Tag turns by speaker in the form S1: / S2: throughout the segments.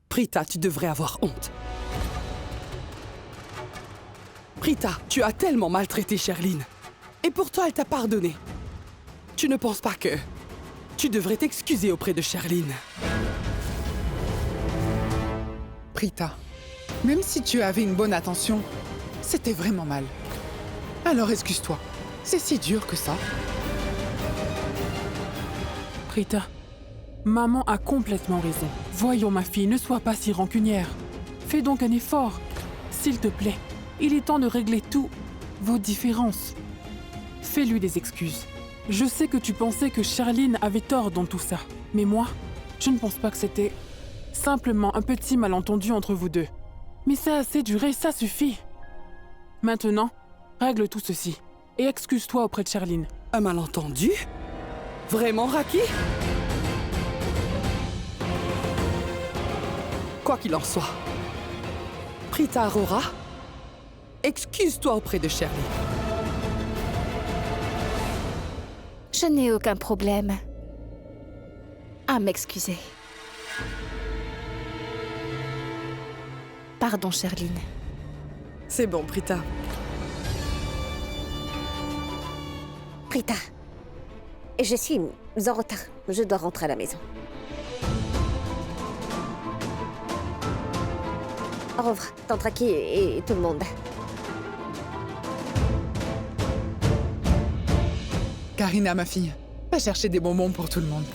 S1: Prita, tu devrais avoir honte. Prita, tu as tellement maltraité Sherline. Et pourtant, elle t'a pardonné. Tu ne penses pas que... Tu devrais t'excuser auprès de Sherline.
S2: Prita, même si tu avais une bonne intention, c'était vraiment mal. Alors excuse-toi. C'est si dur que ça.
S3: Prita, maman a complètement raison. Voyons ma fille, ne sois pas si rancunière. Fais donc un effort. S'il te plaît, il est temps de régler tout vos différences. Fais-lui des excuses. Je sais que tu pensais que Sherline avait tort dans tout ça. Mais moi, je ne pense pas que c'était simplement un petit malentendu entre vous deux. Mais ça a assez duré, ça suffit. Maintenant, règle tout ceci. Et excuse-toi auprès de Sherline.
S1: Un malentendu? Vraiment, Raki? Quoi qu'il en soit, Prita Arora, excuse-toi auprès de Sherline.
S4: Je n'ai aucun problème à m'excuser. Pardon, Sherline.
S1: C'est bon, Prita.
S5: Prita, je suis en retard. Je dois rentrer à la maison. Au revoir, Tante Raki et tout le monde.
S2: Karina, ma fille, va chercher des bonbons pour tout le monde.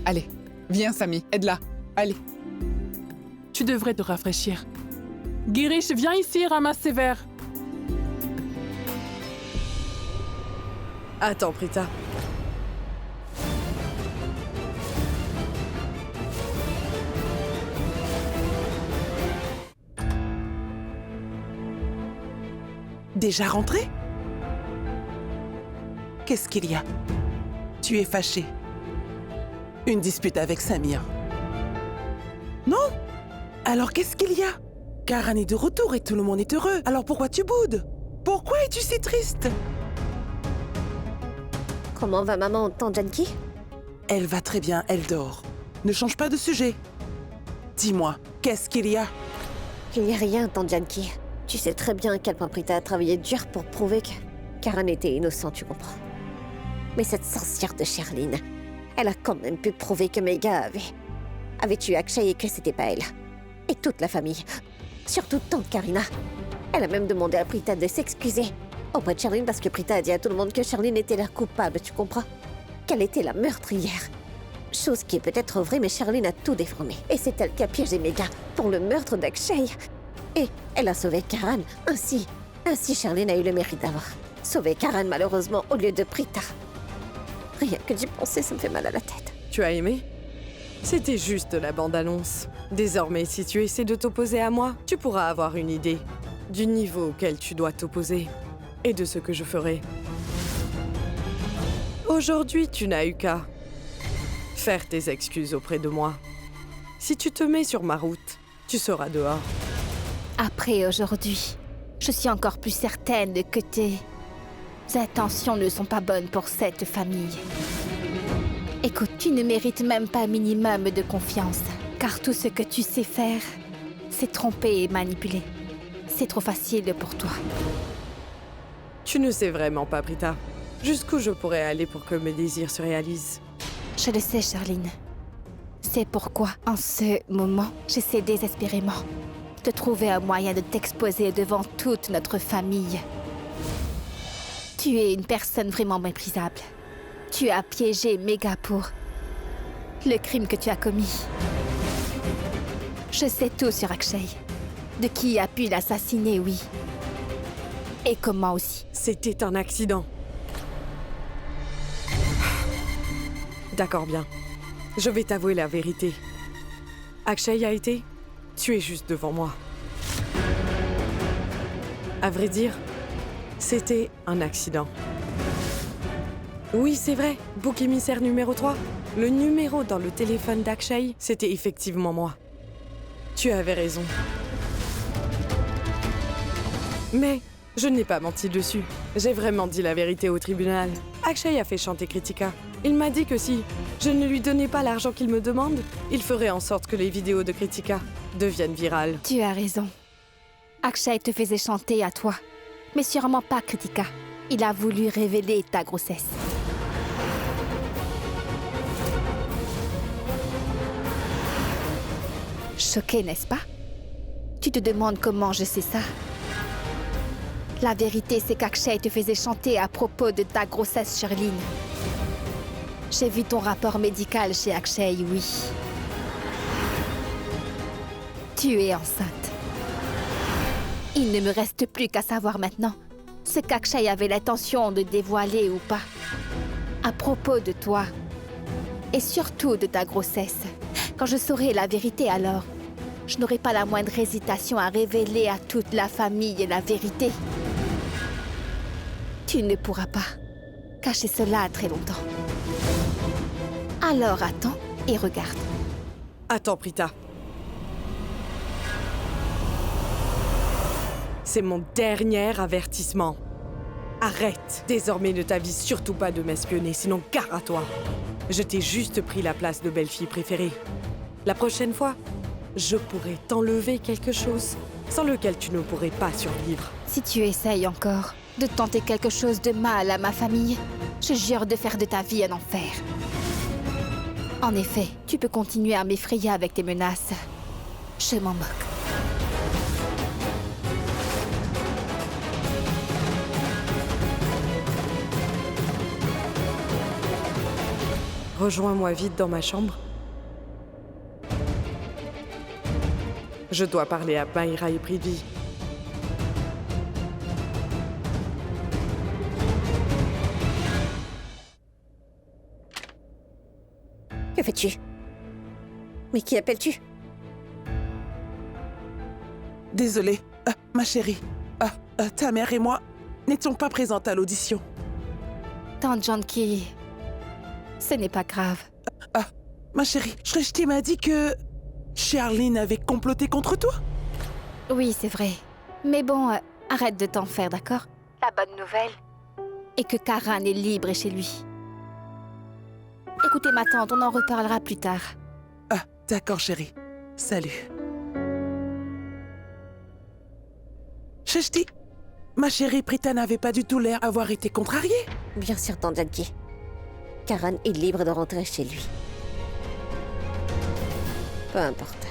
S2: Allez, viens, Sami, aide-la. Allez.
S3: Tu devrais te rafraîchir. Girish, viens ici, ramasse ces verres.
S1: Attends, Prita.
S6: Déjà rentré? Qu'est-ce qu'il y a? Tu es fâché. Une dispute avec Samir. Non? Alors qu'est-ce qu'il y a? Karan est de retour et tout le monde est heureux. Alors pourquoi tu boudes? Pourquoi es-tu si triste?
S5: Comment va maman, Tante Janki?
S6: Elle va très bien, elle dort. Ne change pas de sujet. Dis-moi, qu'est-ce qu'il y a?
S5: Il n'y a rien, Tante Janki. Tu sais très bien à quel point Prita a travaillé dur pour prouver que Karan était innocent, tu comprends. Mais cette sorcière de Sherline, elle a quand même pu prouver que Megha avait tué Akshay et que c'était pas elle. Et toute la famille. Surtout Tante Karina. Elle a même demandé à Prita de s'excuser auprès de Sherline parce que Prita a dit à tout le monde que Sherline était la coupable, tu comprends? Qu'elle était la meurtrière. Chose qui est peut-être vraie, mais Sherline a tout déformé. Et c'est elle qui a piégé Megha pour le meurtre d'Akshay. Et elle a sauvé Karan. Ainsi Sherline a eu le mérite d'avoir sauvé Karan, malheureusement, au lieu de Prita. Rien que d'y penser, ça me fait mal à la tête.
S1: Tu as aimé? C'était juste la bande-annonce. Désormais, si tu essaies de t'opposer à moi, tu pourras avoir une idée du niveau auquel tu dois t'opposer et de ce que je ferai. Aujourd'hui, tu n'as eu qu'à faire tes excuses auprès de moi. Si tu te mets sur ma route, tu seras dehors.
S4: Après aujourd'hui, je suis encore plus certaine que tes intentions ne sont pas bonnes pour cette famille. Écoute, tu ne mérites même pas un minimum de confiance, car tout ce que tu sais faire, c'est tromper et manipuler. C'est trop facile pour toi.
S1: Tu ne sais vraiment pas, Prita, jusqu'où je pourrais aller pour que mes désirs se réalisent.
S4: Je le sais, Sherline. C'est pourquoi, en ce moment, j'essaie désespérément de trouver un moyen de t'exposer devant toute notre famille. Tu es une personne vraiment méprisable. Tu as piégé Megha pour le crime que tu as commis. Je sais tout sur Akshay. De qui a pu l'assassiner, oui. Et comment aussi.
S1: C'était un accident. D'accord, bien. Je vais t'avouer la vérité. Akshay a été tué juste devant moi. À vrai dire, c'était un accident. Oui, c'est vrai, bouc émissaire numéro 3. Le numéro dans le téléphone d'Akshay, c'était effectivement moi. Tu avais raison. Mais je n'ai pas menti dessus. J'ai vraiment dit la vérité au tribunal. Akshay a fait chanter Kritika. Il m'a dit que si je ne lui donnais pas l'argent qu'il me demande, il ferait en sorte que les vidéos de Kritika devienne virale.
S4: Tu as raison. Akshay te faisait chanter à toi, mais sûrement pas Kritika. Il a voulu révéler ta grossesse. Choqué, n'est-ce pas? Tu te demandes comment je sais ça? La vérité, c'est qu'Akshay te faisait chanter à propos de ta grossesse, Sherline. J'ai vu ton rapport médical chez Akshay, oui. Tu es enceinte. Il ne me reste plus qu'à savoir maintenant ce qu'Akshay avait l'intention de dévoiler ou pas. À propos de toi. Et surtout de ta grossesse. Quand je saurai la vérité alors, je n'aurai pas la moindre hésitation à révéler à toute la famille la vérité. Tu ne pourras pas cacher cela très longtemps. Alors attends et regarde.
S1: Attends, Prita. C'est mon dernier avertissement. Arrête. Désormais, ne t'avise surtout pas de m'espionner, sinon gare à toi. Je t'ai juste pris la place de belle-fille préférée. La prochaine fois, je pourrais t'enlever quelque chose sans lequel tu ne pourrais pas survivre.
S4: Si tu essayes encore de tenter quelque chose de mal à ma famille, je jure de faire de ta vie un enfer. En effet, tu peux continuer à m'effrayer avec tes menaces. Je m'en moque.
S1: Rejoins-moi vite dans ma chambre. Je dois parler à Mahira et Prithvi.
S5: Que fais-tu? Mais qui appelles-tu?
S6: Désolée, ma chérie. Ta mère et moi n'étions pas présentes à l'audition.
S4: Tante Janki, ce n'est pas grave.
S6: Ma chérie, Shrishti m'a dit que Sherline avait comploté contre toi.
S4: Oui, c'est vrai. Mais bon, arrête de t'en faire, d'accord? La bonne nouvelle est que Karan est libre chez lui. Écoutez ma tante, on en reparlera plus tard.
S6: D'accord, chérie. Salut. Shrishti, ma chérie, Prita n'avait pas du tout l'air d'avoir été contrariée.
S5: Bien sûr, Tante Janki. Karan est libre de rentrer chez lui. Peu importe.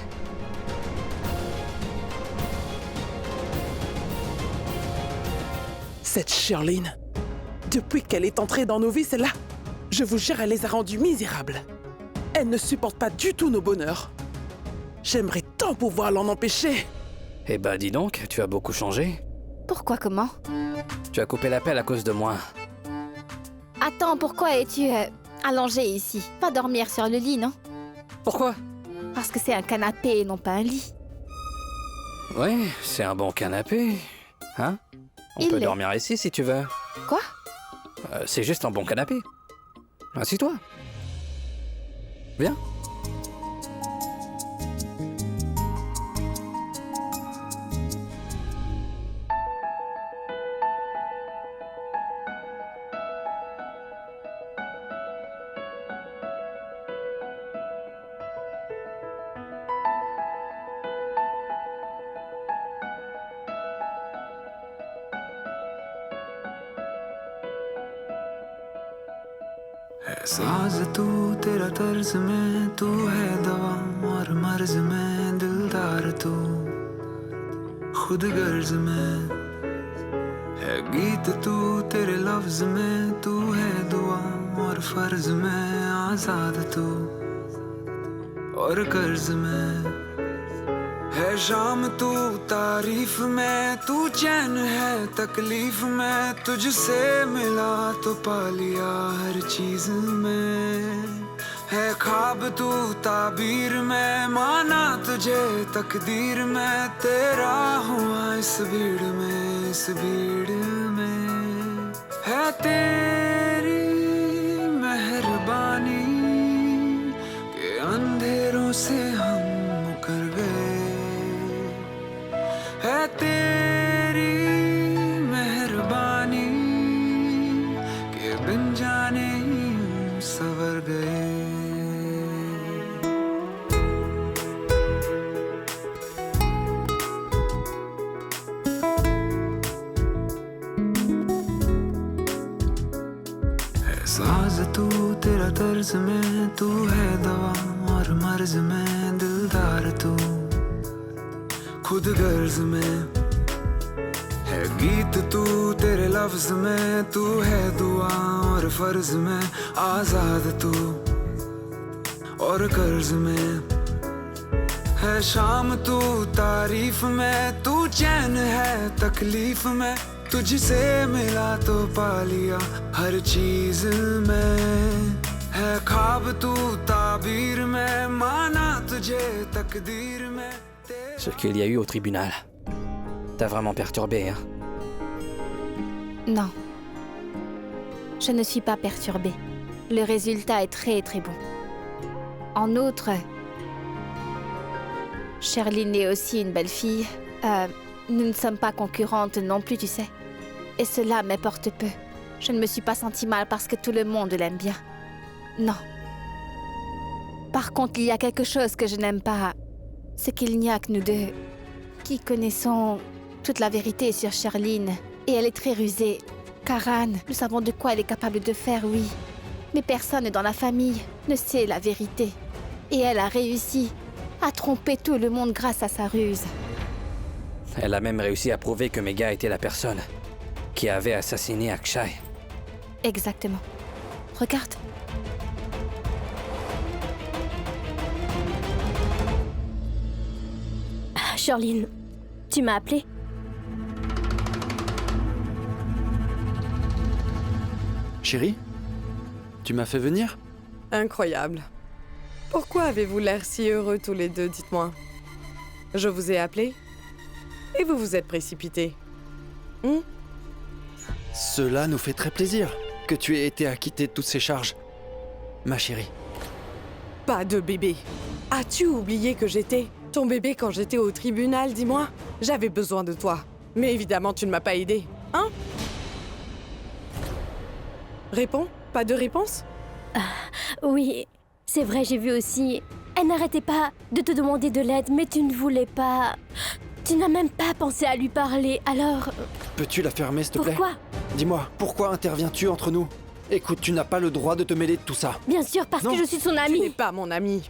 S6: Cette Sherline, depuis qu'elle est entrée dans nos vies, celle-là, je vous jure, elle les a rendus misérables. Elle ne supporte pas du tout nos bonheurs. J'aimerais tant pouvoir l'en empêcher.
S7: Eh ben dis donc, tu as beaucoup changé.
S4: Pourquoi, comment?
S7: Tu as coupé l'appel à cause de moi.
S4: Attends, pourquoi es-tu allongé ici? Pas dormir sur le lit, non?
S7: Pourquoi?
S4: Parce que c'est un canapé et non pas un lit.
S7: Oui, c'est un bon canapé. Hein? On
S4: Il
S7: peut
S4: l'est.
S7: dormir ici si tu veux.
S4: Quoi?
S7: C'est juste un bon canapé. Assis-toi. Viens.
S8: साज तू तेरा तर्ज में तू है दवा और मर्ज में दिलदार तू खुद गर्ज में है गीत तू तेरे लफ्ज में तू है दुआ और फर्ज में आजाद तू और कर्ज में है शाम तू तारीफ में तू चैन है तकलीफ में तुझसे मिला तो पा लिया हर चीज में है ख्वाब तू ताबीर में माना तुझे तकदीर में तेरा हुआ इस भीड़ में है तेरी मेहरबानी के अंधेरों से हम मुकर गए है तेरी मेहरबानी के बिन जाने यूं सवर गए तेरा तर्ज में तू है दवा और मर्ज में दिलदार तू खुद गर्ज में है गीत तू तेरे लफ्ज में तू है दुआ और फर्ज में आजाद तू और कर्ज में है शाम तू तारीफ में तू चैन है तकलीफ में तुझसे मिला तो पा लिया हर चीज में है ख्वाब तू ताबीर में माना तुझे तकदीर में
S7: Ce qu'il y a eu au tribunal. T'as vraiment perturbé, hein?
S4: Non. Je ne suis pas perturbée. Le résultat est très très bon. En outre, Sherline est aussi une belle fille. Nous ne sommes pas concurrentes non plus, tu sais. Et cela m'importe peu. Je ne me suis pas sentie mal parce que tout le monde l'aime bien. Non. Par contre, il y a quelque chose que je n'aime pas. C'est qu'il n'y a que nous deux qui connaissons toute la vérité sur Sherline. Et elle est très rusée. Karan, nous savons de quoi elle est capable de faire, oui. Mais personne dans la famille ne sait la vérité. Et elle a réussi à tromper tout le monde grâce à sa ruse.
S7: Elle a même réussi à prouver que Megha était la personne qui avait assassiné Akshay.
S4: Exactement. Regarde.
S9: Sherline, tu m'as appelé?
S10: Chérie, tu m'as fait venir?
S1: Incroyable. Pourquoi avez-vous l'air si heureux tous les deux, dites-moi? Je vous ai appelé et vous vous êtes précipités.
S10: Cela nous fait très plaisir que tu aies été acquittée de toutes ces charges, ma chérie.
S1: Pas de bébé. As-tu oublié que j'étais ton bébé quand j'étais au tribunal, dis-moi? J'avais besoin de toi. Mais évidemment, tu ne m'as pas aidé, hein? Réponds? Pas de réponse?
S9: Oui, c'est vrai, j'ai vu aussi. Elle n'arrêtait pas de te demander de l'aide, mais tu ne voulais pas... Tu n'as même pas pensé à lui parler, alors...
S10: Peux-tu la fermer, s'il te plaît?
S9: Pourquoi?
S10: Dis-moi, pourquoi interviens-tu entre nous? Écoute, tu n'as pas le droit de te mêler de tout ça.
S9: Bien sûr, parce que je suis son
S1: Tu n'es
S9: amie.
S1: pas mon ami.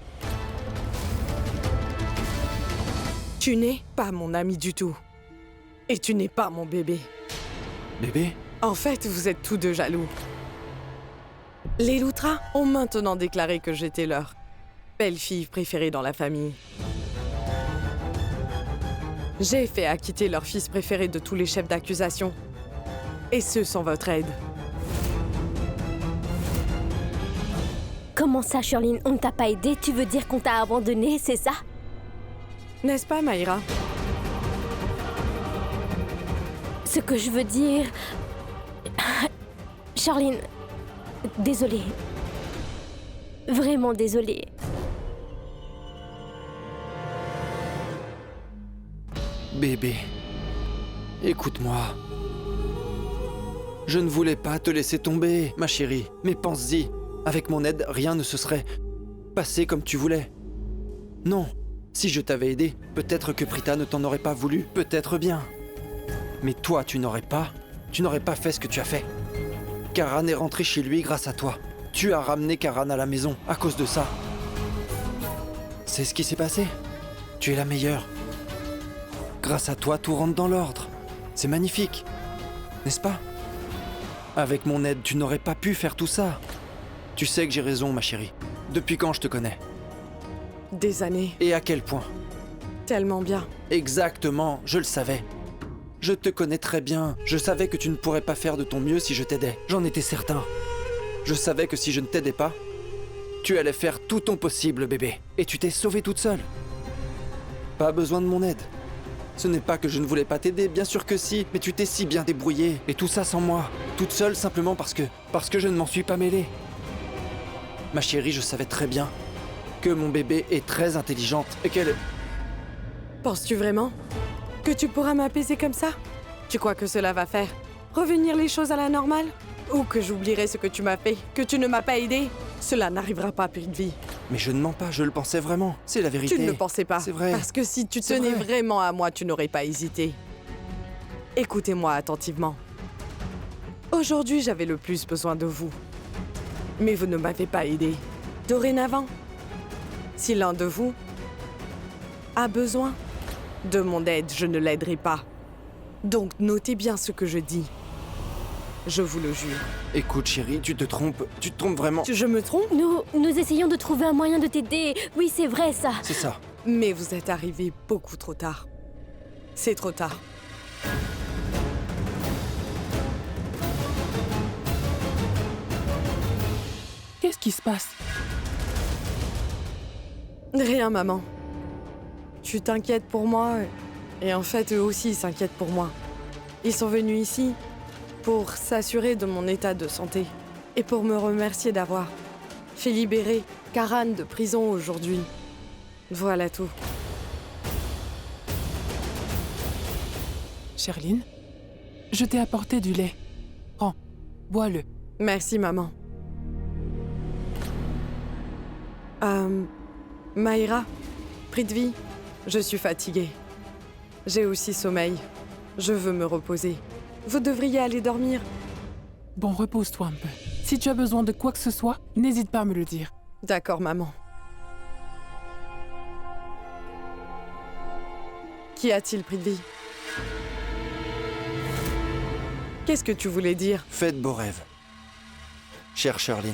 S1: Tu n'es pas mon ami du tout. Et tu n'es pas mon bébé.
S10: Bébé?
S1: En fait, vous êtes tous deux jaloux. Les Loutra ont maintenant déclaré que j'étais leur belle-fille préférée dans la famille. J'ai fait acquitter leur fils préféré de tous les chefs d'accusation. Et ce sans votre aide.
S9: Comment ça, Sherline? On ne t'a pas aidé? Tu veux dire qu'on t'a abandonné, c'est ça?
S1: N'est-ce pas, Maïra?
S9: Ce que je veux dire... Sherline, désolée. Vraiment désolée.
S10: Bébé, écoute-moi. Je ne voulais pas te laisser tomber, ma chérie. Mais pense-y, avec mon aide, rien ne se serait passé comme tu voulais. Non, si je t'avais aidé, peut-être que Prita ne t'en aurait pas voulu, peut-être bien. Mais toi, tu n'aurais pas fait ce que tu as fait. Karan est rentré chez lui grâce à toi. Tu as ramené Karan à la maison à cause de ça. C'est ce qui s'est passé. Tu es la meilleure. Grâce à toi, tout rentre dans l'ordre. C'est magnifique, n'est-ce pas? Avec mon aide, tu n'aurais pas pu faire tout ça. Tu sais que j'ai raison, ma chérie. Depuis quand je te connais?
S1: Des années.
S10: Et à quel point?
S1: Tellement bien.
S10: Exactement, je le savais. Je te connais très bien. Je savais que tu ne pourrais pas faire de ton mieux si je t'aidais. J'en étais certain. Je savais que si je ne t'aidais pas, tu allais faire tout ton possible, bébé. Et tu t'es sauvée toute seule. Pas besoin de mon aide. Ce n'est pas que je ne voulais pas t'aider, bien sûr que si, mais tu t'es si bien débrouillée. Et tout ça sans moi. Toute seule simplement parce que je ne m'en suis pas mêlée. Ma chérie, je savais très bien que mon bébé est très intelligente et qu'elle...
S1: Penses-tu vraiment que tu pourras m'apaiser comme ça? Tu crois que cela va faire revenir les choses à la normale? Ou que j'oublierai ce que tu m'as fait, que tu ne m'as pas aidé? Cela n'arrivera pas, Prithvi.
S10: Mais je ne mens pas, je le pensais vraiment. C'est la vérité.
S1: Tu ne le pensais pas.
S10: C'est vrai.
S1: Parce que si tu
S10: C'est
S1: tenais
S10: vrai.
S1: vraiment à moi, tu n'aurais pas hésité. Écoutez-moi attentivement. Aujourd'hui, j'avais le plus besoin de vous. Mais vous ne m'avez pas aidé. Dorénavant, si l'un de vous a besoin de mon aide, je ne l'aiderai pas. Donc notez bien ce que je dis. Je vous le jure.
S10: Écoute, chérie, tu te trompes vraiment.
S1: Je me trompe?
S9: Nous essayons de trouver un moyen de t'aider. Oui, c'est vrai ça.
S10: C'est ça.
S1: Mais vous êtes arrivé beaucoup trop tard. C'est trop tard.
S3: Qu'est-ce qui se passe?
S1: Rien, maman. Tu t'inquiètes pour moi, et en fait, eux aussi s'inquiètent pour moi. Ils sont venus ici pour s'assurer de mon état de santé et pour me remercier d'avoir fait libérer Karan de prison aujourd'hui. Voilà tout.
S3: Sherline, je t'ai apporté du lait. Prends, bois-le.
S1: Merci, maman. Maïra, Prithvi, je suis fatiguée. J'ai aussi sommeil. Je veux me reposer. Vous devriez aller dormir.
S3: Bon, repose-toi un peu. Si tu as besoin de quoi que ce soit, n'hésite pas à me le dire.
S1: D'accord, maman. Qu'y a-t-il, Prithvi? Qu'est-ce que tu voulais dire?
S10: Fais de beaux rêves. Chère Sherline.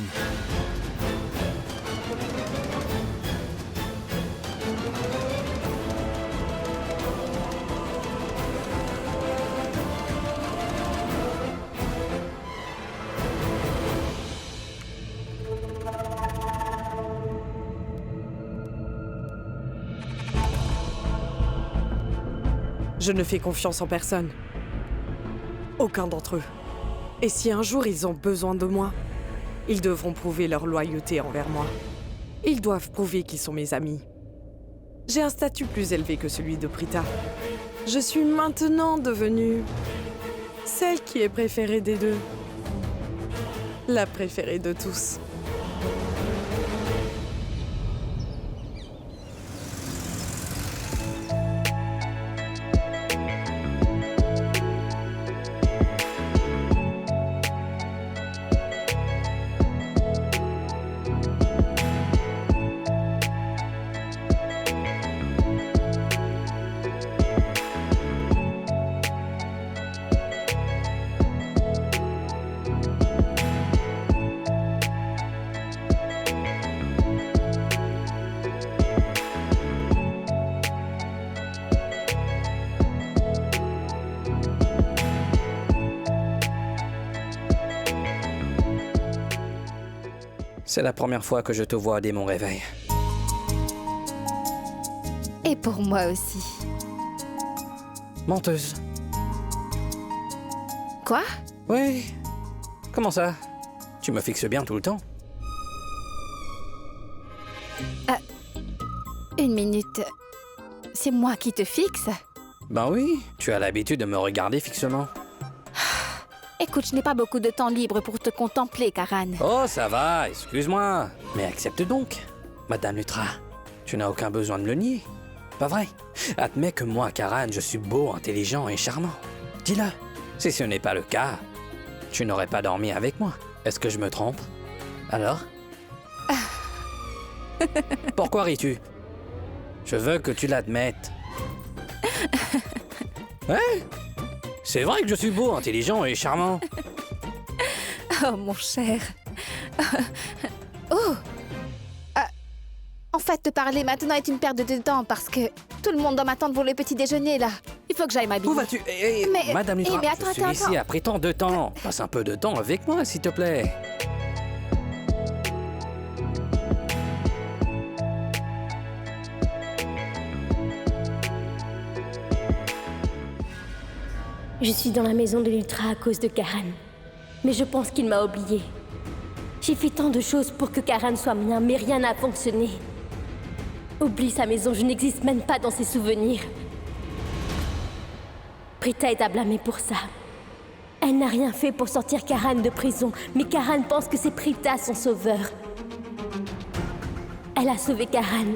S1: Je ne fais confiance en personne. Aucun d'entre eux. Et si un jour ils ont besoin de moi, ils devront prouver leur loyauté envers moi. Ils doivent prouver qu'ils sont mes amis. J'ai un statut plus élevé que celui de Prita. Je suis maintenant devenue celle qui est préférée des deux. La préférée de tous.
S7: C'est la première fois que je te vois dès mon réveil.
S4: Et pour moi aussi.
S7: Menteuse.
S4: Quoi?
S7: Oui. Comment ça? Tu me fixes bien tout le temps.
S4: Une minute. C'est moi qui te fixe?
S7: Ben oui, tu as l'habitude de me regarder fixement.
S4: Écoute, je n'ai pas beaucoup de temps libre pour te contempler, Karan.
S7: Oh, ça va, excuse-moi. Mais accepte donc. Madame Lutra, tu n'as aucun besoin de me le nier. Pas vrai? Admets que moi, Karan, je suis beau, intelligent et charmant. Dis-le. Si ce n'est pas le cas, tu n'aurais pas dormi avec moi. Est-ce que je me trompe? Alors? Pourquoi ris-tu? Je veux que tu l'admettes. Ouais? C'est vrai que je suis beau, intelligent et charmant.
S4: Oh, mon cher. Oh! En fait, te parler maintenant est une perte de temps parce que tout le monde doit m'attendre pour le petit déjeuner, là. Il faut que j'aille m'habiller.
S7: Où vas-tu? Madame Lutra,
S4: mais attends,
S7: je suis ici après tant de temps. Passe un peu de temps avec moi, s'il te plaît.
S9: Je suis dans la maison de l'Ultra à cause de Karan. Mais je pense qu'il m'a oublié. J'ai fait tant de choses pour que Karan soit mien, mais rien n'a fonctionné. Oublie sa maison, je n'existe même pas dans ses souvenirs. Prita est à blâmer pour ça. Elle n'a rien fait pour sortir Karan de prison, mais Karan pense que c'est Prita son sauveur. Elle a sauvé Karan.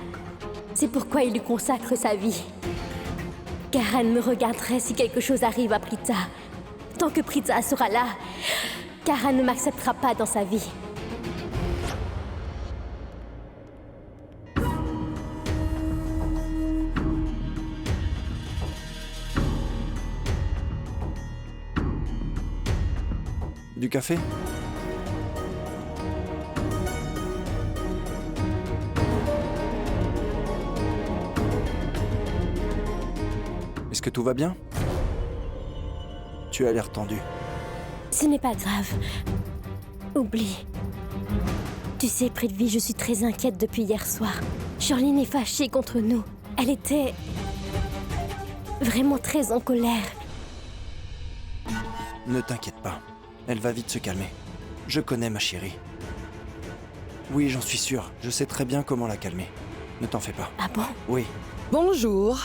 S9: C'est pourquoi il lui consacre sa vie. Karan me regarderait si quelque chose arrive à Prita. Tant que Prita sera là, Karan ne m'acceptera pas dans sa vie.
S10: du café? Est-ce que tout va bien? Tu as l'air tendu.
S9: Ce n'est pas grave. Oublie. Tu sais, Prithvi, je suis très inquiète depuis hier soir. Charline est fâchée contre nous. Elle était... vraiment très en colère.
S10: Ne t'inquiète pas. Elle va vite se calmer. Je connais ma chérie. Oui, j'en suis sûr. Je sais très bien comment la calmer. Ne t'en fais pas.
S9: Ah bon?
S10: Oui.
S11: Bonjour.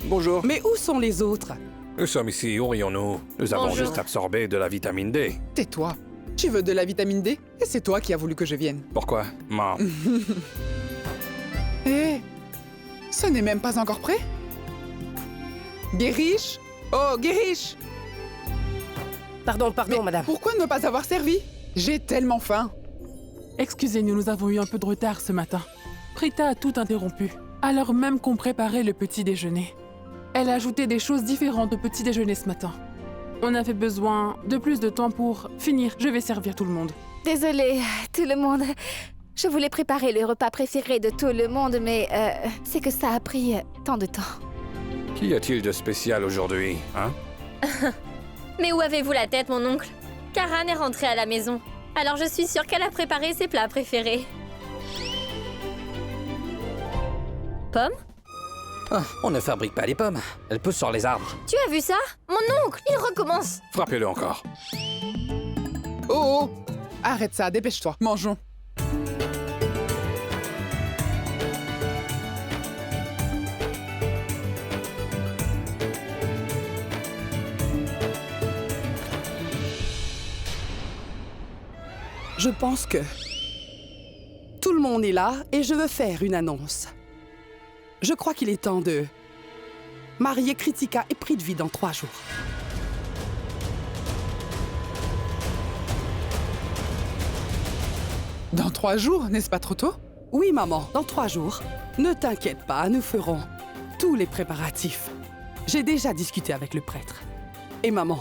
S10: Bonjour.
S11: Mais où sont les autres?
S12: Nous sommes ici, où rions-nous? Nous avons
S4: Bonjour.
S12: juste absorbé de la vitamine D.
S2: Tais-toi. Tu veux de la vitamine D? Et c'est toi qui as voulu que je vienne.
S12: Pourquoi? Maman.
S2: Hé, ce n'est même pas encore prêt? Guériche? Oh, Guériche!
S11: Pardon,
S2: Mais
S11: madame.
S2: pourquoi ne pas avoir servi? J'ai tellement faim.
S3: Excusez-nous, nous avons eu un peu de retard ce matin. Prita a tout interrompu, alors même qu'on préparait le petit déjeuner. Elle a ajouté des choses différentes au petit déjeuner ce matin. On avait besoin de plus de temps pour finir. Je vais servir tout le monde.
S4: Désolée, tout le monde. Je voulais préparer le repas préféré de tout le monde, mais c'est que ça a pris tant de temps.
S12: Qu'y a-t-il de spécial aujourd'hui, hein?
S9: Mais où avez-vous la tête, mon oncle? Karan est rentrée à la maison. Alors je suis sûre qu'elle a préparé ses plats préférés. Pomme?
S7: Ah, on ne fabrique pas les pommes. Elles poussent sur les arbres.
S9: Tu as vu ça? Mon oncle, il recommence.
S12: Frappez-le encore.
S2: Oh, oh! Arrête ça, dépêche-toi. Mangeons.
S11: Je pense que... tout le monde est là et je veux faire une annonce. Je crois qu'il est temps de... marier Kritika et Prithvi dans 3 jours.
S2: Dans 3 jours, n'est-ce pas trop tôt?
S11: Oui, maman, dans 3 jours. Ne t'inquiète pas, nous ferons tous les préparatifs. J'ai déjà discuté avec le prêtre. Et maman,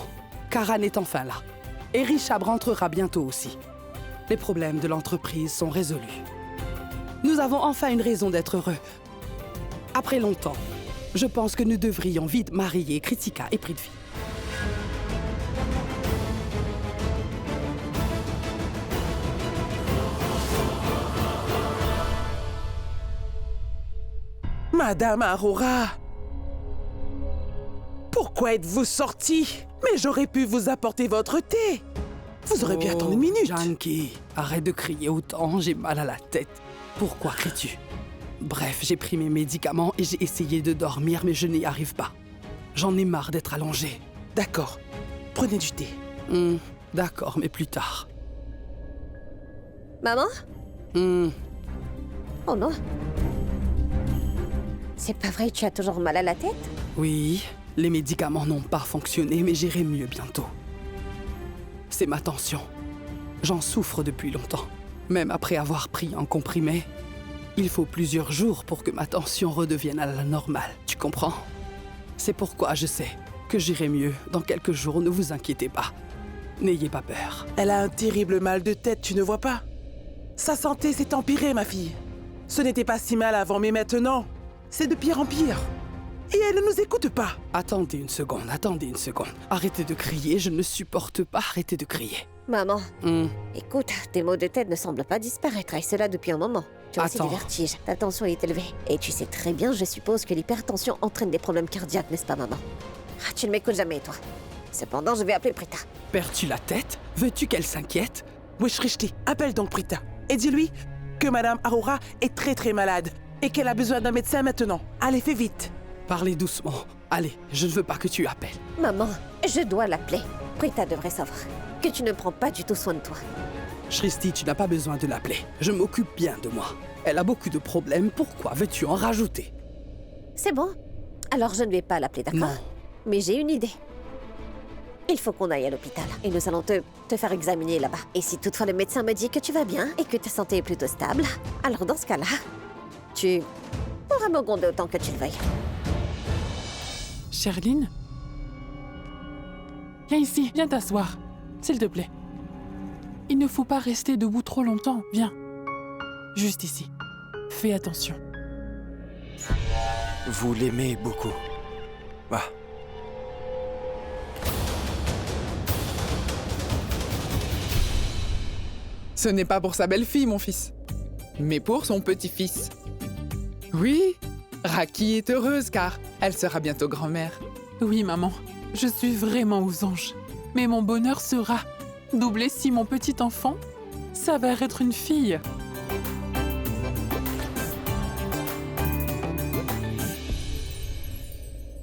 S11: Karan est enfin là. Et Richard rentrera bientôt aussi. Les problèmes de l'entreprise sont résolus. Nous avons enfin une raison d'être heureux. Après longtemps, je pense que nous devrions vite marier Kritika et Prithvi.
S6: Madame Aurora! Pourquoi êtes-vous sortie? Mais j'aurais pu vous apporter votre thé. Vous aurez bien attendu une minute.
S11: Janki, arrête de crier autant, j'ai mal à la tête. Pourquoi cries-tu? Bref, j'ai pris mes médicaments et j'ai essayé de dormir, mais je n'y arrive pas. J'en ai marre d'être allongée.
S6: D'accord. Prenez du thé.
S11: D'accord, mais plus tard.
S5: Maman?
S11: Hmm,
S5: Oh non. C'est pas vrai, tu as toujours mal à la tête?
S11: oui, les médicaments n'ont pas fonctionné, mais j'irai mieux bientôt. C'est ma tension. J'en souffre depuis longtemps. Même après avoir pris un comprimé, il faut plusieurs jours pour que ma tension redevienne à la normale. Tu comprends? C'est pourquoi je sais que j'irai mieux dans quelques jours, ne vous inquiétez pas. N'ayez pas peur.
S6: Elle a un terrible mal de tête, tu ne vois pas? Sa santé s'est empirée, ma fille. Ce n'était pas si mal avant, mais maintenant, c'est de pire en pire. Et elle ne nous écoute pas.
S11: Attendez une seconde. Arrêtez de crier, je ne supporte pas, arrêtez de crier.
S5: Maman,
S11: Hmm,
S5: écoute, tes maux de tête ne semblent pas disparaître, et cela depuis un moment. Tu as aussi
S11: Attends.
S5: des vertiges, ta tension est élevée. Et tu sais très bien, je suppose, que l'hypertension entraîne des problèmes cardiaques, n'est-ce pas, maman? Ah, tu ne m'écoutes jamais, toi. Cependant, je vais appeler Prita.
S11: perds-tu la tête? Veux-tu qu'elle s'inquiète?
S6: Wesh Rishti, appelle donc Prita. Et dis-lui que Madame Aurora est très très malade et qu'elle a besoin d'un médecin maintenant. Allez, fais vite.
S11: Parlez doucement. Allez, je ne veux pas que tu appelles.
S5: Maman, je dois l'appeler. Prita devrait savoir que tu ne prends pas du tout soin de toi.
S11: Shristi, tu n'as pas besoin de l'appeler. Je m'occupe bien de moi. Elle a beaucoup de problèmes, pourquoi veux-tu en rajouter?
S5: C'est bon. Alors je ne vais pas l'appeler, d'accord?
S11: Non.
S5: Mais j'ai une idée. Il faut qu'on aille à l'hôpital et nous allons te faire examiner là-bas. Et si toutefois le médecin me dit que tu vas bien et que ta santé est plutôt stable, alors dans ce cas-là, tu pourras me gronder autant que tu le veuilles.
S3: Charline? Viens ici, viens t'asseoir. s'il te plaît. Il ne faut pas rester debout trop longtemps. Viens. Juste ici. Fais attention.
S10: Vous l'aimez beaucoup. Va.
S2: Ce n'est pas pour sa belle-fille, mon fils, mais pour son petit-fils. Oui, Raki est heureuse car elle sera bientôt grand-mère.
S3: Oui, maman. Je suis vraiment aux anges. Mais mon bonheur sera doublé si mon petit enfant s'avère être une fille.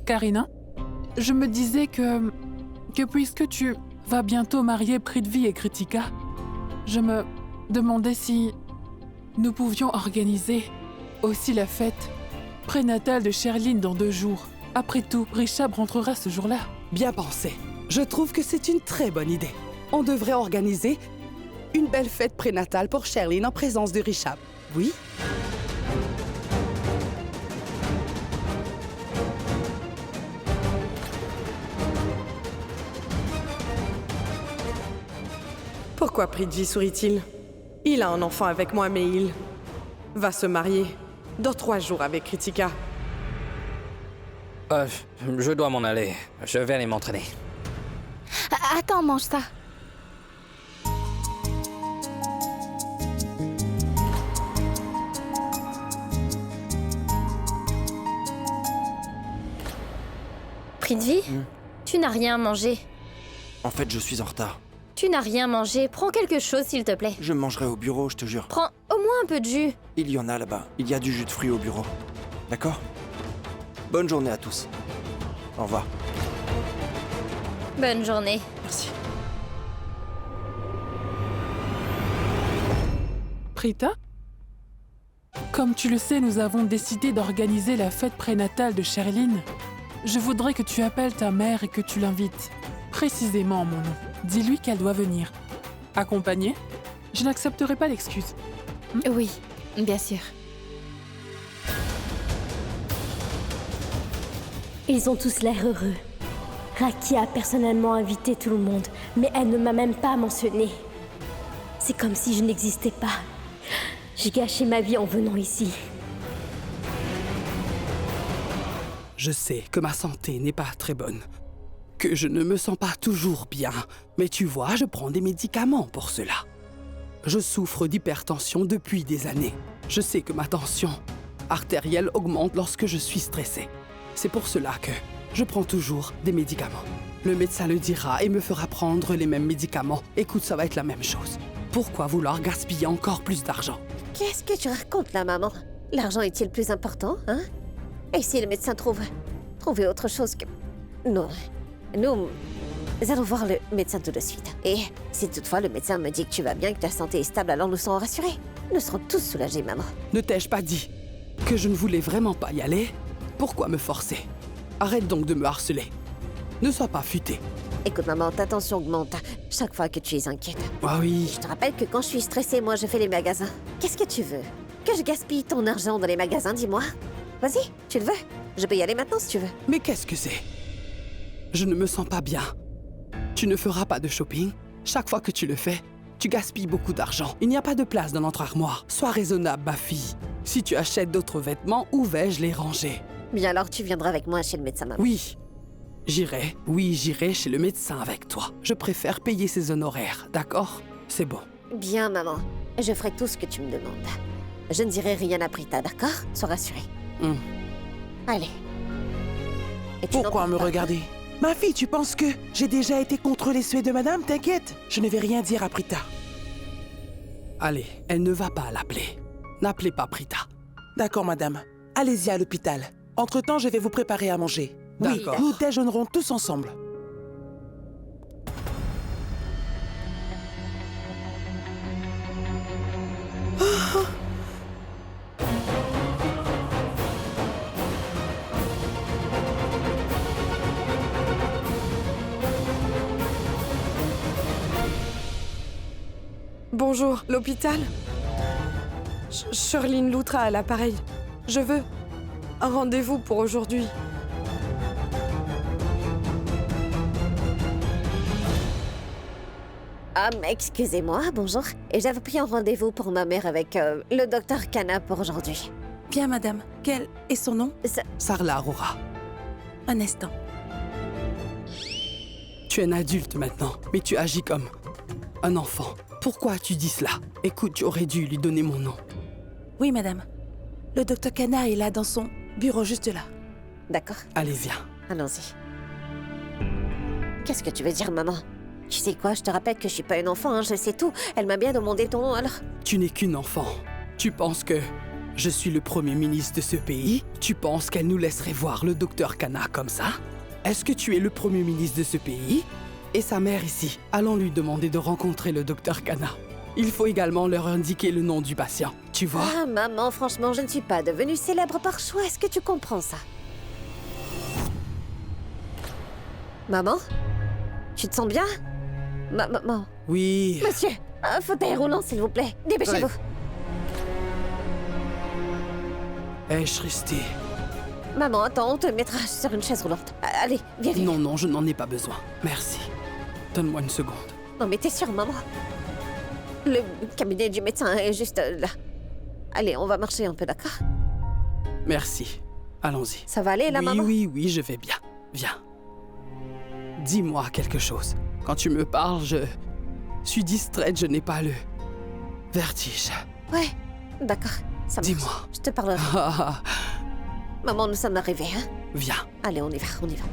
S3: Karina, je me disais que puisque tu vas bientôt marier Prithvi et Kritika, je me demandais si nous pouvions organiser aussi la fête prénatale de Sherline dans 2 jours. Après tout, Rishabh rentrera ce jour-là.
S11: Bien pensé. Je trouve que c'est une très bonne idée. On devrait organiser une belle fête prénatale pour Sherline en présence de Rishabh. Oui?
S1: Pourquoi Prithvi sourit-il? Il a un enfant avec moi, mais il va se marier dans 3 jours avec Kritika.
S7: Je dois m'en aller. Je vais aller m'entraîner.
S4: Attends, mange ça.
S9: Prithvi, tu n'as rien mangé.
S10: En fait, je suis en retard.
S9: Tu n'as rien mangé. Prends quelque chose, s'il te plaît.
S10: Je mangerai au bureau, je te jure.
S9: Prends au moins un peu de jus.
S10: Il y en a là-bas. Il y a du jus de fruits au bureau. D'accord? Bonne journée à tous. Au revoir.
S9: Bonne journée.
S11: Merci.
S3: Prita? Comme tu le sais, nous avons décidé d'organiser la fête prénatale de Sherline. Je voudrais que tu appelles ta mère et que tu l'invites. Précisément en mon nom. Dis-lui qu'elle doit venir. Accompagnée? Je n'accepterai pas d'excuses.
S4: Oui, bien sûr.
S9: Ils ont tous l'air heureux. Raki a personnellement invité tout le monde, mais elle ne m'a même pas mentionné. C'est comme si je n'existais pas. J'ai gâché ma vie en venant ici.
S11: Je sais que ma santé n'est pas très bonne, que je ne me sens pas toujours bien, mais tu vois, je prends des médicaments pour cela. Je souffre d'hypertension depuis des années. Je sais que ma tension artérielle augmente lorsque je suis stressée. C'est pour cela que je prends toujours des médicaments. Le médecin le dira et me fera prendre les mêmes médicaments. Écoute, ça va être la même chose. Pourquoi vouloir gaspiller encore plus d'argent?
S5: Qu'est-ce que tu racontes là, maman? L'argent est-il plus important, hein? Et si le médecin trouve autre chose que... Non. Nous allons voir le médecin tout de suite. Et si toutefois le médecin me dit que tu vas bien, que ta santé est stable, alors nous serons rassurés. Nous serons tous soulagés, maman.
S11: Ne t'ai-je pas dit que je ne voulais vraiment pas y aller? Pourquoi me forcer? Arrête donc de me harceler. Ne sois pas futée.
S5: Écoute, maman, ta tension augmente chaque fois que tu es inquiète.
S11: Ah oui.
S5: Je te rappelle que quand je suis stressée, moi, je fais les magasins. Qu'est-ce que tu veux? Que je gaspille ton argent dans les magasins, dis-moi? Vas-y, tu le veux? Je peux y aller maintenant si tu veux.
S11: Mais qu'est-ce que c'est? Je ne me sens pas bien. Tu ne feras pas de shopping? Chaque fois que tu le fais, tu gaspilles beaucoup d'argent. Il n'y a pas de place dans notre armoire. Sois raisonnable, ma fille. Si tu achètes d'autres vêtements, où vais-je les ranger?
S5: Bien alors, tu viendras avec moi chez le médecin, maman.
S11: Oui. J'irai chez le médecin avec toi. Je préfère payer ses honoraires, d'accord? C'est bon.
S5: Bien, maman. Je ferai tout ce que tu me demandes. Je ne dirai rien à Prita, d'accord? Sois rassurée. Allez. Et tu
S6: Pourquoi
S5: n'en
S6: me
S5: parles pas.
S6: regarder? Ma fille, tu penses que j'ai déjà été contre les souhaits de madame? T'inquiète, je ne vais rien dire à Prita.
S11: Allez, elle ne va pas l'appeler. N'appelez pas Prita.
S6: D'accord, madame. Allez-y à l'hôpital. Entre-temps, je vais vous préparer à manger. Oui,
S11: D'accord.
S6: nous déjeunerons tous ensemble.
S1: Bonjour, l'hôpital? Sherline Luthra à l'appareil. Je veux un rendez-vous pour aujourd'hui.
S5: Excusez-moi, bonjour. Et j'avais pris un rendez-vous pour ma mère avec le docteur Kana pour aujourd'hui.
S6: Bien, madame. Quel est son nom?
S11: Sarla Aurora,
S6: Un instant.
S11: tu es un adulte maintenant, mais tu agis comme un enfant. Pourquoi tu dis cela? Écoute, tu aurais dû lui donner mon nom.
S6: Oui, madame. Le docteur Kana est là dans son bureau juste là.
S5: D'accord,
S11: Allez, viens.
S5: allons-y. Qu'est-ce que tu veux dire, maman? Tu sais quoi, je te rappelle que je suis pas une enfant, hein, je sais tout. Elle m'a bien demandé ton nom, alors...
S11: Tu n'es qu'une enfant. Tu penses que je suis le premier ministre de ce pays? Tu penses qu'elle nous laisserait voir le docteur Kana comme ça? Est-ce que tu es le premier ministre de ce pays? Et sa mère ici. Allons lui demander de rencontrer le docteur Kana. Il faut également leur indiquer le nom du patient. Tu vois?
S5: Ah, maman, franchement, je ne suis pas devenue célèbre par choix. Est-ce que tu comprends ça? Maman? Tu te sens bien? Maman?
S11: Oui.
S5: Monsieur, un fauteuil roulant, s'il vous plaît. Dépêchez-vous.
S11: Ai-je resté?
S5: Maman, attends, on te mettra sur une chaise roulante. Allez, viens, viens.
S11: Non, non, je n'en ai pas besoin. Merci. Donne-moi une seconde.
S5: Non, mais t'es sûre, maman? Le cabinet du médecin est juste là. Allez, on va marcher un peu, d'accord?
S11: Merci. Allons-y.
S5: Ça va aller, là,
S11: oui,
S5: maman?
S11: Oui, je vais bien. Viens. Dis-moi quelque chose. Quand tu me parles, je suis distraite, je n'ai pas le vertige.
S5: Ouais, d'accord, ça marche.
S11: Dis-moi.
S5: Je te parlerai. Maman, nous sommes arrivés, hein?
S11: Viens.
S5: Allez, on y va, on y va.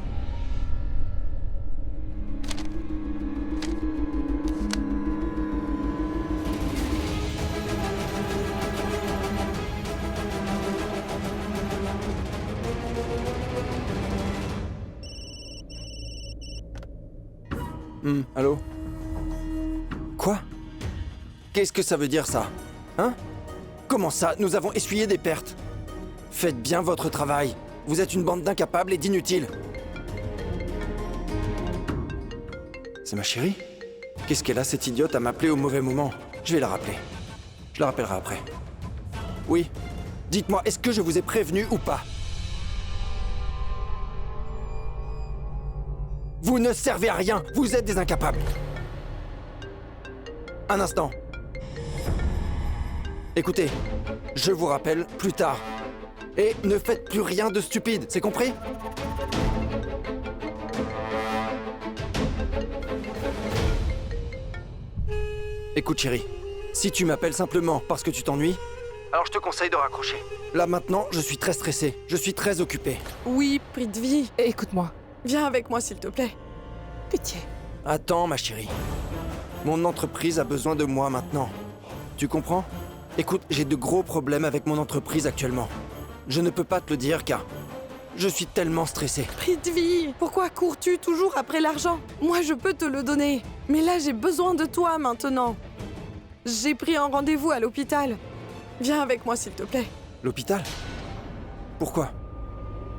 S10: Allô? Quoi? Qu'est-ce que ça veut dire, ça? Hein? Comment ça? Nous avons essuyé des pertes. Faites bien votre travail. Vous êtes une bande d'incapables et d'inutiles. C'est ma chérie? Qu'est-ce qu'elle a, cette idiote, à m'appeler au mauvais moment? Je vais la rappeler. Je la rappellerai après. Oui. Dites-moi, est-ce que je vous ai prévenu ou pas? Vous ne servez à rien. Vous êtes des incapables. Un instant. Écoutez, je vous rappelle plus tard. Et ne faites plus rien de stupide, c'est compris? Écoute chérie, si tu m'appelles simplement parce que tu t'ennuies, alors je te conseille de raccrocher. Là maintenant, je suis très stressé, je suis très occupé.
S1: Oui, Prithvi.
S11: Écoute-moi.
S1: Viens avec moi, s'il te plaît.
S11: Pitié.
S10: Attends ma chérie. Mon entreprise a besoin de moi maintenant. Tu comprends? Écoute, j'ai de gros problèmes avec mon entreprise actuellement. Je ne peux pas te le dire car je suis tellement stressé.
S1: Prithvi, pourquoi cours-tu toujours après l'argent? Moi, je peux te le donner. Mais là, j'ai besoin de toi maintenant. J'ai pris un rendez-vous à l'hôpital. Viens avec moi, s'il te plaît.
S10: L'hôpital? Pourquoi?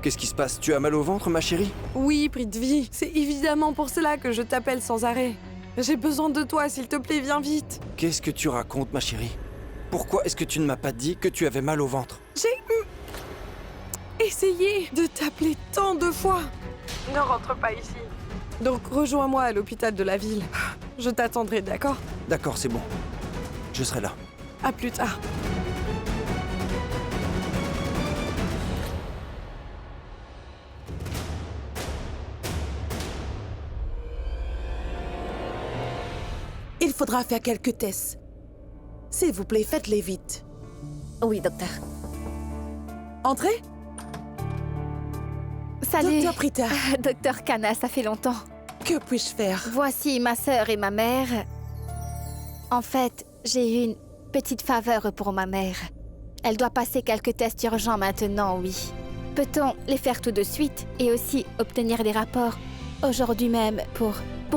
S10: Qu'est-ce qui se passe? Tu as mal au ventre, ma chérie?
S1: Oui, Prithvi, c'est évidemment pour cela que je t'appelle sans arrêt. J'ai besoin de toi, s'il te plaît, viens vite.
S10: Qu'est-ce que tu racontes, ma chérie? Pourquoi est-ce que tu ne m'as pas dit que tu avais mal au ventre?
S1: J'ai essayé de t'appeler tant de fois. Ne rentre pas ici. Donc rejoins-moi à l'hôpital de la ville. Je t'attendrai, d'accord?
S10: D'accord, c'est bon. Je serai là.
S1: À plus tard.
S6: Il faudra faire quelques tests. S'il vous plaît, faites-les vite.
S5: Oui, docteur.
S6: Entrez.
S4: Salut.
S6: Docteur Prita.
S4: Docteur Kana, ça fait longtemps.
S6: Que puis-je faire?
S4: Voici ma sœur et ma mère. En fait, j'ai une petite faveur pour ma mère. Elle doit passer quelques tests urgents maintenant, oui. Peut-on les faire tout de suite et aussi obtenir des rapports aujourd'hui même pour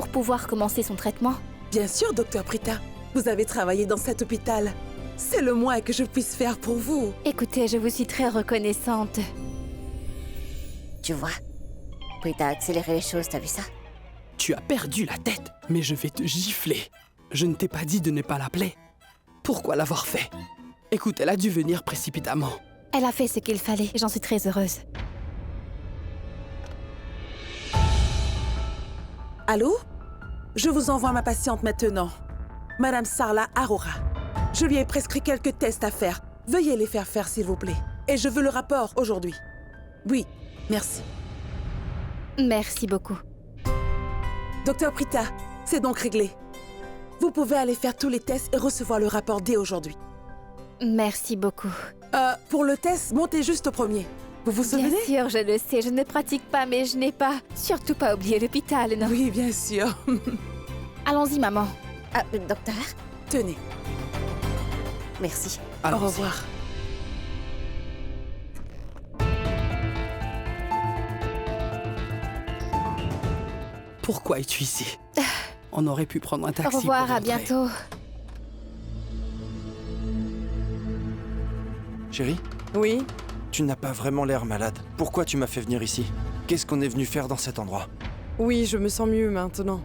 S4: pouvoir commencer son traitement?
S6: Bien sûr, docteur Prita. Vous avez travaillé dans cet hôpital. C'est le moins que je puisse faire pour vous.
S4: Écoutez, je vous suis très reconnaissante.
S5: Tu vois? Prita a accéléré les choses, t'as vu ça?
S11: Tu as perdu la tête, mais je vais te gifler. Je ne t'ai pas dit de ne pas l'appeler. Pourquoi l'avoir fait? Écoute, elle a dû venir précipitamment.
S4: Elle a fait ce qu'il fallait et j'en suis très heureuse.
S6: Allô? Je vous envoie ma patiente maintenant. Madame Sarla Arora. Je lui ai prescrit quelques tests à faire. Veuillez les faire s'il vous plaît. Et je veux le rapport aujourd'hui. Oui, merci.
S4: Merci beaucoup.
S6: Docteur Prita, c'est donc réglé. Vous pouvez aller faire tous les tests et recevoir le rapport dès aujourd'hui.
S4: Merci beaucoup.
S6: Pour le test, montez juste au premier. Vous vous souvenez?
S4: Bien sûr, je le sais. Je ne pratique pas, mais je n'ai pas... Surtout pas oublié l'hôpital, non?
S6: Oui, bien sûr.
S4: Allons-y, maman.
S5: Docteur?
S6: Tenez.
S5: Merci.
S6: Au revoir.
S11: Pourquoi es-tu ici? On aurait pu prendre un taxi.
S4: Au revoir,
S11: pour
S4: à
S11: rentrer.
S4: bientôt.
S10: Chérie,
S1: Oui?
S10: tu n'as pas vraiment l'air malade. Pourquoi tu m'as fait venir ici? Qu'est-ce qu'on est venu faire dans cet endroit?
S1: Oui, je me sens mieux maintenant.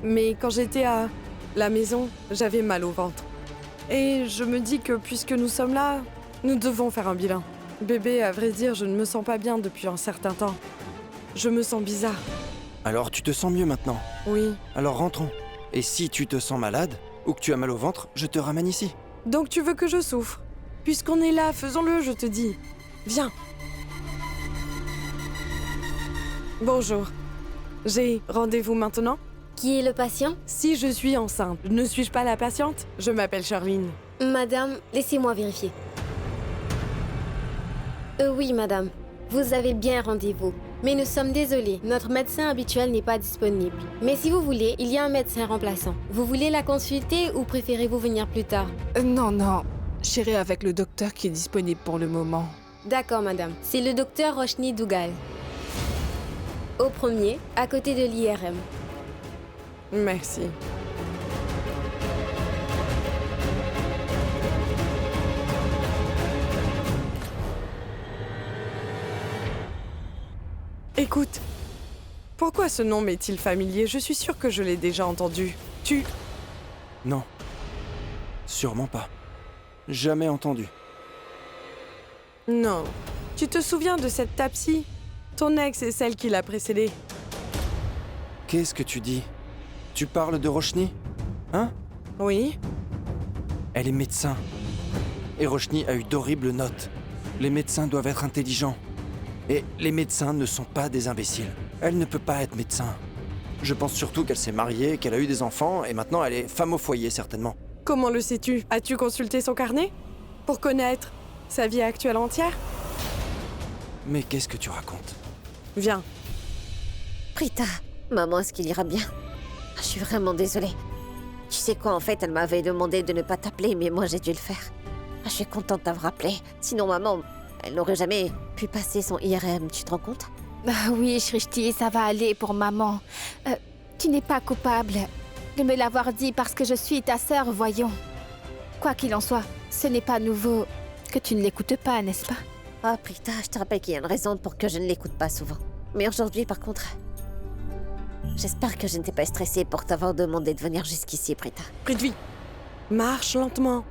S1: Mais quand j'étais à la maison, j'avais mal au ventre. Et je me dis que puisque nous sommes là, nous devons faire un bilan. Bébé, à vrai dire, je ne me sens pas bien depuis un certain temps. Je me sens bizarre.
S10: Alors tu te sens mieux maintenant?
S1: Oui.
S10: Alors rentrons. Et si tu te sens malade, ou que tu as mal au ventre, je te ramène ici.
S1: Donc tu veux que je souffre? Puisqu'on est là, faisons-le, je te dis. Viens. Bonjour. J'ai rendez-vous maintenant?
S9: Qui est le patient?
S1: Si je suis enceinte, ne suis-je pas la patiente? Je m'appelle Charline.
S9: Madame, laissez-moi vérifier. Oui, madame. Vous avez bien rendez-vous. Mais nous sommes désolés, notre médecin habituel n'est pas disponible. Mais si vous voulez, il y a un médecin remplaçant. Vous voulez la consulter ou préférez-vous venir plus tard?
S3: Non. J'irai avec le docteur qui est disponible pour le moment.
S9: D'accord, madame. C'est le docteur Roshni Dougal. Au premier, à côté de l'IRM.
S1: Merci. Écoute, pourquoi ce nom m'est-il familier? Je suis sûre que je l'ai déjà entendu.
S10: Non. Sûrement pas. Jamais entendu.
S1: Non. Tu te souviens de cette Tapsi? Ton ex est celle qui l'a précédée.
S10: Qu'est-ce que tu dis? Tu parles de Roshni? Hein?
S1: Oui?
S10: Elle est médecin. Et Roshni a eu d'horribles notes. Les médecins doivent être intelligents. Et les médecins ne sont pas des imbéciles. Elle ne peut pas être médecin. Je pense surtout qu'elle s'est mariée, qu'elle a eu des enfants, et maintenant elle est femme au foyer, certainement.
S1: Comment le sais-tu? As-tu consulté son carnet? Pour connaître sa vie actuelle entière?
S10: Mais qu'est-ce que tu racontes?
S1: Viens.
S5: Prita, maman, est-ce qu'il ira bien? Je suis vraiment désolée. Tu sais quoi, en fait, elle m'avait demandé de ne pas t'appeler, mais moi j'ai dû le faire. Je suis contente d'avoir appelé. Sinon, maman, elle n'aurait jamais pu passer son IRM, tu te rends compte?
S4: Oui, Shrishti, ça va aller pour maman. Tu n'es pas coupable de me l'avoir dit parce que je suis ta sœur, voyons. Quoi qu'il en soit, ce n'est pas nouveau que tu ne l'écoutes pas, n'est-ce pas?
S5: Ah, Prita, je te rappelle qu'il y a une raison pour que je ne l'écoute pas souvent. Mais aujourd'hui, par contre, j'espère que je ne t'ai pas stressée pour t'avoir demandé de venir jusqu'ici, Prita.
S1: Prithvi, marche lentement.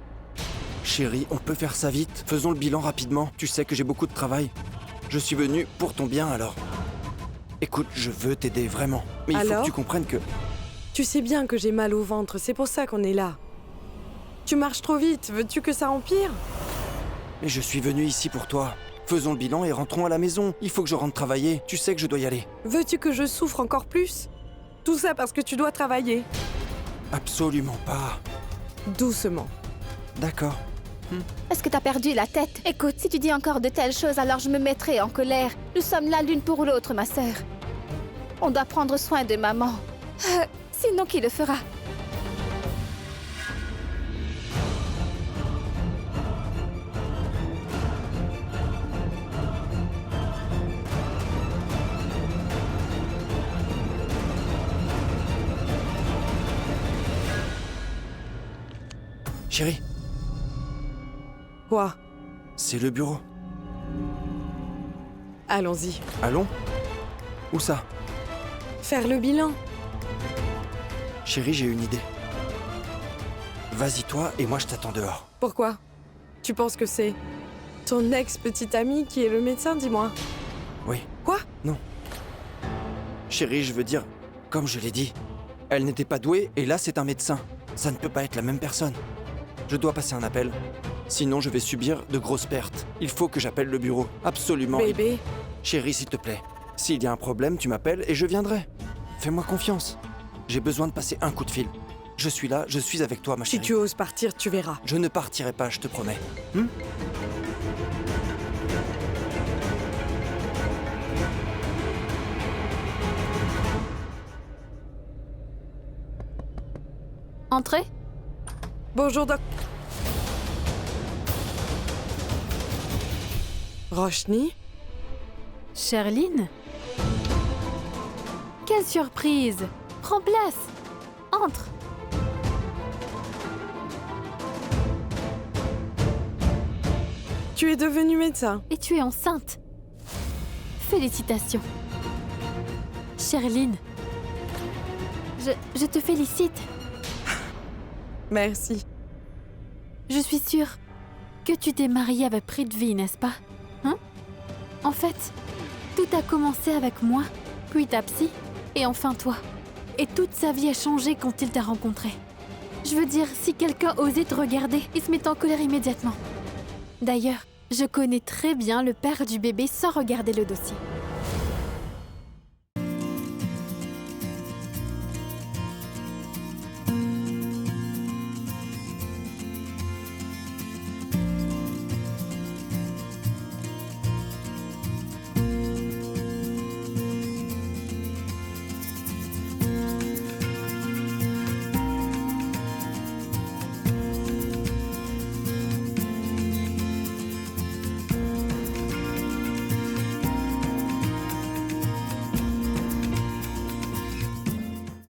S10: Chérie, on peut faire ça vite. Faisons le bilan rapidement. Tu sais que j'ai beaucoup de travail. Je suis venu pour ton bien, alors. Écoute, je veux t'aider, vraiment. Mais il faut
S1: Alors
S10: que tu comprennes que...
S1: Tu sais bien que j'ai mal au ventre, c'est pour ça qu'on est là. Tu marches trop vite, veux-tu que ça empire?
S10: Mais je suis venu ici pour toi. Faisons le bilan et rentrons à la maison. Il faut que je rentre travailler. Tu sais que je dois y aller.
S1: Veux-tu que je souffre encore plus? Tout ça parce que tu dois travailler.
S10: Absolument pas.
S1: Doucement.
S10: D'accord.
S4: Est-ce que t'as perdu la tête? Écoute, si tu dis encore de telles choses, alors je me mettrai en colère. Nous sommes là l'une pour l'autre, ma sœur. On doit prendre soin de maman. Sinon, qui le fera?
S10: Chérie,
S1: Quoi?
S10: c'est le bureau.
S1: Allons-y.
S10: Allons? Où ça?
S1: Faire le bilan.
S10: Chérie, j'ai une idée. Vas-y toi et moi je t'attends dehors.
S1: Pourquoi? Tu penses que c'est ton ex-petite amie qui est le médecin, dis-moi?
S10: Oui.
S1: Quoi?
S10: Non. Chérie, je veux dire, comme je l'ai dit, elle n'était pas douée et là c'est un médecin. Ça ne peut pas être la même personne. Je dois passer un appel. Sinon, je vais subir de grosses pertes. Il faut que j'appelle le bureau. Absolument.
S1: Bébé,
S10: Chérie, s'il te plaît. S'il y a un problème, tu m'appelles et je viendrai. Fais-moi confiance. J'ai besoin de passer un coup de fil. Je suis là, je suis avec toi, ma
S1: si
S10: chérie.
S1: tu oses partir, tu verras.
S10: Je ne partirai pas, je te promets.
S4: Entrez.
S1: Bonjour, Doc. Roshni?
S4: Sherline? Quelle surprise! Prends place! Entre!
S1: Tu es devenue médecin.
S4: Et tu es enceinte. Félicitations. Sherline, je te félicite.
S1: Merci.
S4: Je suis sûre que tu t'es mariée avec Prithvi, n'est-ce pas? Hein? En fait, tout a commencé avec moi, puis ta psy, et enfin toi. Et toute sa vie a changé quand il t'a rencontré. Je veux dire, si quelqu'un osait te regarder, il se met en colère immédiatement. D'ailleurs, je connais très bien le père du bébé sans regarder le dossier.